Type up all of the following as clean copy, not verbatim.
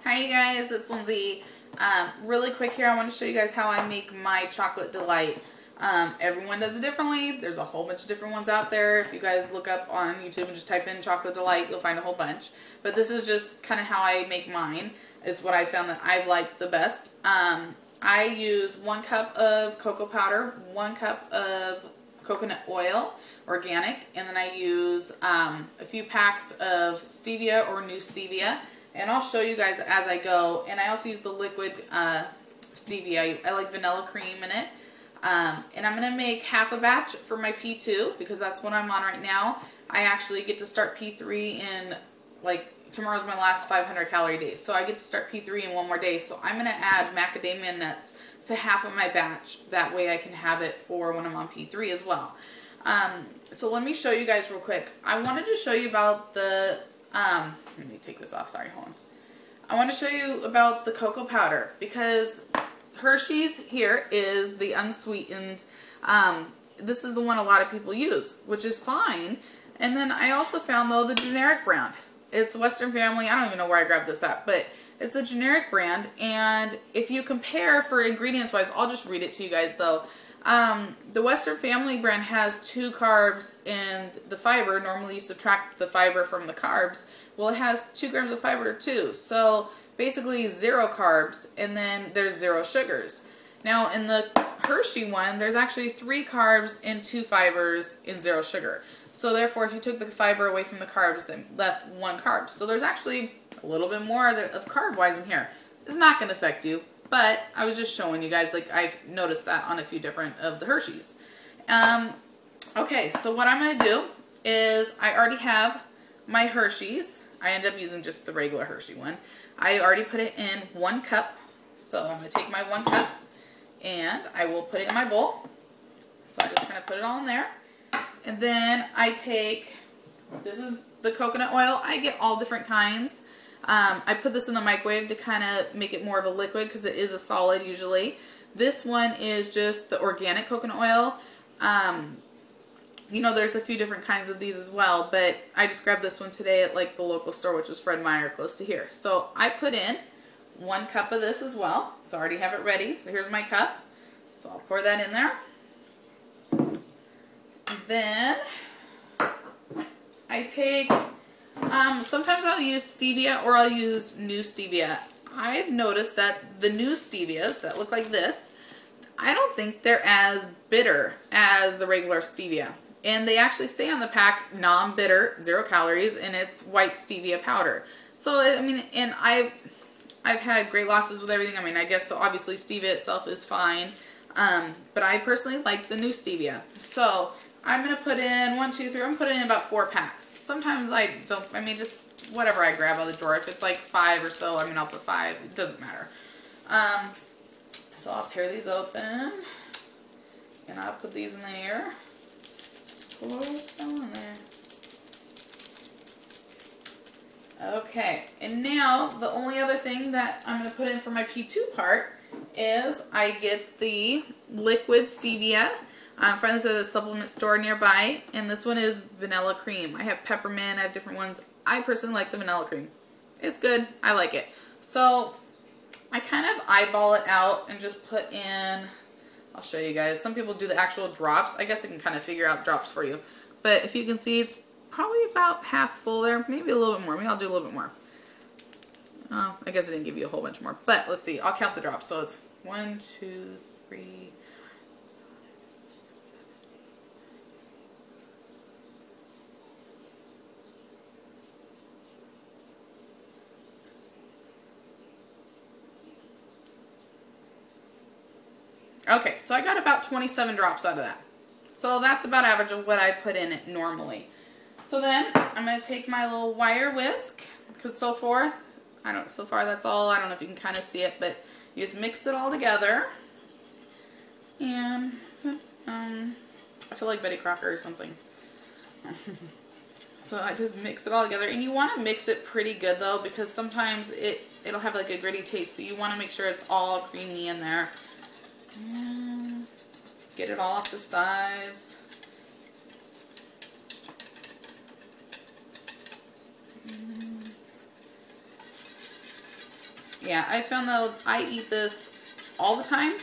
Hi you guys, it's Lindsay. Really quick here, I want to show you guys how I make my chocolate delight. Everyone does it differently. There's a whole bunch of different ones out there. If you guys look up on YouTube and just type in chocolate delight, you'll find a whole bunch. But this is just kind of how I make mine. It's what I found that I like the best. I use 1 cup of cocoa powder, 1 cup of coconut oil, organic, and then I use a few packs of stevia or nustevia. And I'll show you guys as I go. And I also use the liquid stevia. I like vanilla cream in it. And I'm going to make half a batch for my P2 because that's what I'm on right now. I actually get to start P3 in, like, tomorrow's my last 500 calorie day. So I get to start P3 in 1 more day. So I'm going to add macadamia nuts to half of my batch. That way I can have it for when I'm on P3 as well. So let me show you guys real quick. I wanted to show you about the, let me take this off, sorry, hold on. I want to show you about the cocoa powder because Hershey's here is the unsweetened, this is the one a lot of people use, which is fine. And then I also found though the generic brand. It's Western Family, I don't even know where I grabbed this at, but it's a generic brand. And if you compare for ingredients wise, I'll just read it to you guys though. The Western Family brand has 2 carbs in the fiber. Normally you subtract the fiber from the carbs. Well, it has 2 grams of fiber too. So basically 0 carbs, and then there's 0 sugars. Now in the Hershey one, there's actually 3 carbs and 2 fibers and 0 sugar. So therefore, if you took the fiber away from the carbs, then left 1 carb. So there's actually a little bit more of carb-wise in here. It's not going to affect you. But I was just showing you guys, like I've noticed that on a few different of the Hershey's. Okay, so what I'm going to do is I already have my Hershey's. I end up using just the regular Hershey one. I already put it in 1 cup. So I'm going to take my 1 cup and I will put it in my bowl. So I just kind of put it all in there. And then I take, this is the coconut oil. I get all different kinds. I put this in the microwave to kind of make it more of a liquid because it is a solid usually. This one is just the organic coconut oil. You know, there's a few different kinds of these as well, but I just grabbed this one today at like the local store, which was Fred Meyer close to here. So I put in 1 cup of this as well. So I already have it ready. So here's my cup. So I'll pour that in there. Then I take... sometimes I'll use stevia or I'll use new stevia. I've noticed that the new stevias that look like this, I don't think they're as bitter as the regular stevia. And they actually say on the pack, non-bitter, 0 calories, and it's white stevia powder. So, I mean, and I've had great losses with everything. I mean, I guess, so obviously stevia itself is fine. But I personally like the new stevia. So, I'm going to put in 1, 2, 3, I'm putting in about 4 packs. Sometimes I don't, I mean, just whatever I grab out of the drawer. If it's like 5 or so, I mean, I'll put 5. It doesn't matter. So I'll tear these open. And I'll put these in there. In there. Okay. And now, the only other thing that I'm going to put in for my P2 part is I get the liquid stevia. Friends at a supplement store nearby, and this one is vanilla cream. I have peppermint, I have different ones. I personally like the vanilla cream. It's good, I like it. So I kind of eyeball it out and just put in, I'll show you guys. Some people do the actual drops. I guess I can kind of figure out drops for you. But if you can see, it's probably about half full there, maybe a little bit more. Maybe I'll do a little bit more. Oh, I guess I didn't give you a whole bunch more. But let's see, I'll count the drops. So it's 1, 2, 3, okay, so I got about 27 drops out of that. So that's about average of what I put in it normally. So then I'm going to take my little wire whisk, because so far that's all. I don't know if you can kind of see it, but you just mix it all together. And I feel like Betty Crocker or something. So I just mix it all together. And you want to mix it pretty good though, because sometimes it'll have like a gritty taste. So you want to make sure it's all creamy in there. And get it all off the sides. Yeah, I found that I eat this all the time,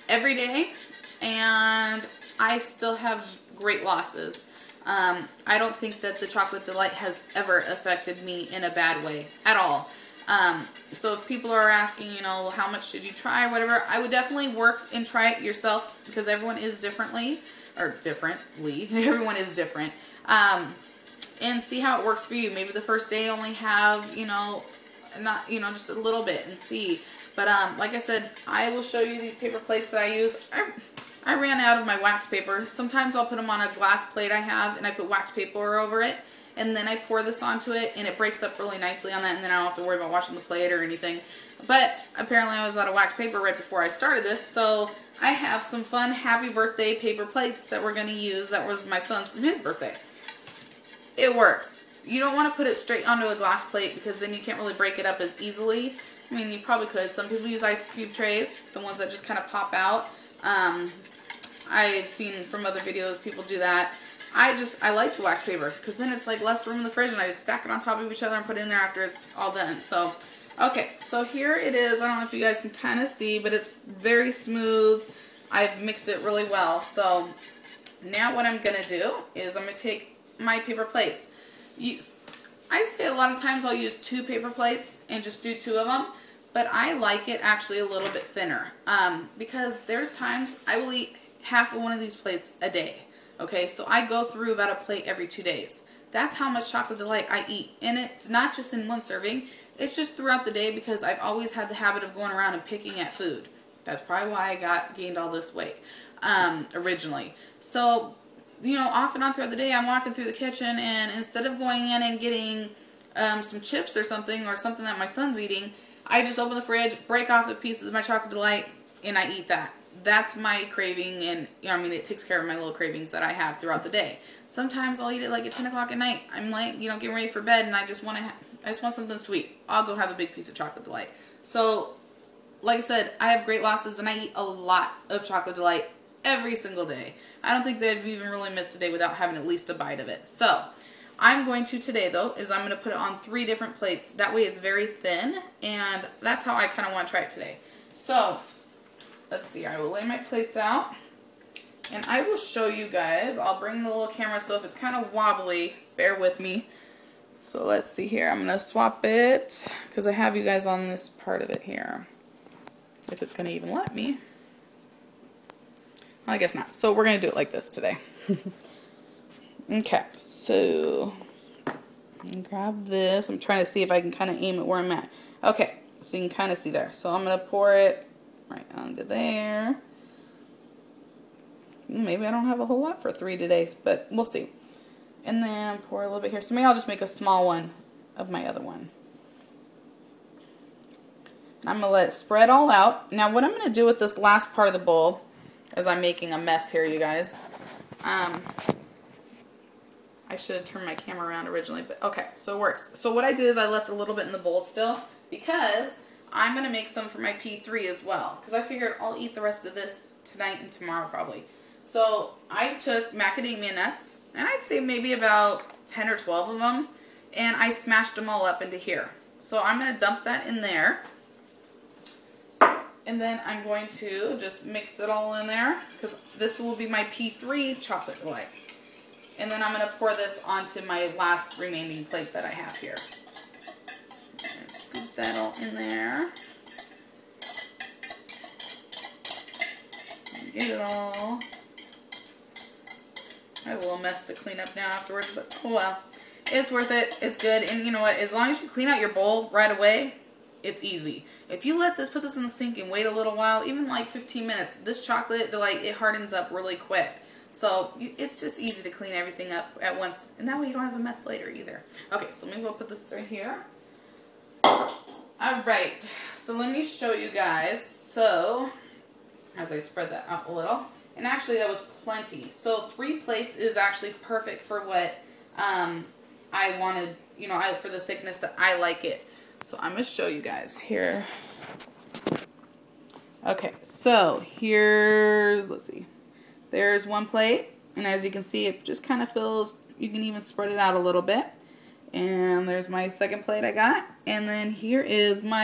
every day, and I still have great losses. I don't think that the Chocolate Delight has ever affected me in a bad way at all. So if people are asking, you know, how much should you try or whatever, I would definitely work and try it yourself, because everyone is differently. Everyone is different. And see how it works for you. Maybe the first day only have, you know, just a little bit and see. But like I said, I will show you these paper plates that I use. I ran out of my wax paper. Sometimes I'll put them on a glass plate I have, and I put wax paper over it, and then I pour this onto it, and it breaks up really nicely on that, and then I don't have to worry about washing the plate or anything. But apparently I was out of wax paper right before I started this, so I have some fun happy birthday paper plates that we're going to use. That was my son's from his birthday. It works. You don't want to put it straight onto a glass plate, because then you can't really break it up as easily. I mean, you probably could. Some people use ice cube trays, the ones that just kind of pop out. I've seen from other videos people do that. I like the wax paper, because then it's like less room in the fridge, and I just stack it on top of each other and put it in there after it's all done. So, okay, so here it is. I don't know if you guys can kind of see, but it's very smooth. I've mixed it really well. So now what I'm going to do is I'm going to take my paper plates. I'd say a lot of times I'll use 2 paper plates and just do 2 of them, but I like it actually a little bit thinner, because there's times I will eat half of one of these plates a day. Okay, so I go through about a plate every 2 days. That's how much Chocolate Delight I eat, and it's not just in one serving, it's just throughout the day, because I've always had the habit of going around and picking at food. That's probably why I gained all this weight originally. So, you know, off and on throughout the day, I'm walking through the kitchen, and instead of going in and getting some chips or something that my son's eating, I just open the fridge, break off the pieces of my Chocolate Delight, and I eat that. That's my craving, and you know, I mean, it takes care of my little cravings that I have throughout the day. Sometimes I'll eat it like at 10 o'clock at night. I'm like, you know, getting ready for bed, and I just want something sweet. I'll go have a big piece of Chocolate Delight. So, like I said, I have great losses, and I eat a lot of Chocolate Delight every single day. I don't think they've even really missed a day without having at least a bite of it. So, I'm going to today, though, is I'm going to put it on 3 different plates. That way it's very thin, and that's how I kind of want to try it today. So, let's see. I will lay my plates out, and I will show you guys. I'll bring the little camera, so if it's kind of wobbly, bear with me. So, let's see here. I'm going to swap it, because I have you guys on this part of it here. If it's going to even let me. Well, I guess not. So, we're going to do it like this today. Okay, so grab this. I'm trying to see if I can kind of aim it where I'm at. Okay, so you can kind of see there. So I'm going to pour it right onto there. Maybe I don't have a whole lot for 3 today, but we'll see. And then pour a little bit here. So maybe I'll just make a small one of my other one. I'm going to let it spread all out. Now what I'm going to do with this last part of the bowl, as I'm making a mess here, you guys, I should have turned my camera around originally, but okay, so it works. So what I did is I left a little bit in the bowl still, because I'm going to make some for my P3 as well, because I figured I'll eat the rest of this tonight and tomorrow probably. So I took macadamia nuts, and I'd say maybe about 10 or 12 of them, and I smashed them all up into here. So I'm going to dump that in there, and then I'm going to just mix it all in there, because this will be my P3 Chocolate Delight. And then I'm going to pour this onto my last remaining plate that I have here. And scoop that all in there. And get it all. I have a little mess to clean up now afterwards, but oh well. It's worth it. It's good. And you know what? As long as you clean out your bowl right away, it's easy. If you put this in the sink and wait a little while, even like 15 minutes, this Chocolate Delight, it hardens up really quick. So it's just easy to clean everything up at once, and that way you don't have a mess later either. Okay, so maybe we'll put this right here. Alright, so let me show you guys. So, as I spread that out a little, and actually that was plenty. So 3 plates is actually perfect for what I wanted, you know, for the thickness that I like it. So I'm going to show you guys here. Okay, so here's, let's see. There's 1 plate, and as you can see, it just kind of fills. You can even spread it out a little bit. And there's my second plate I got. And then here is my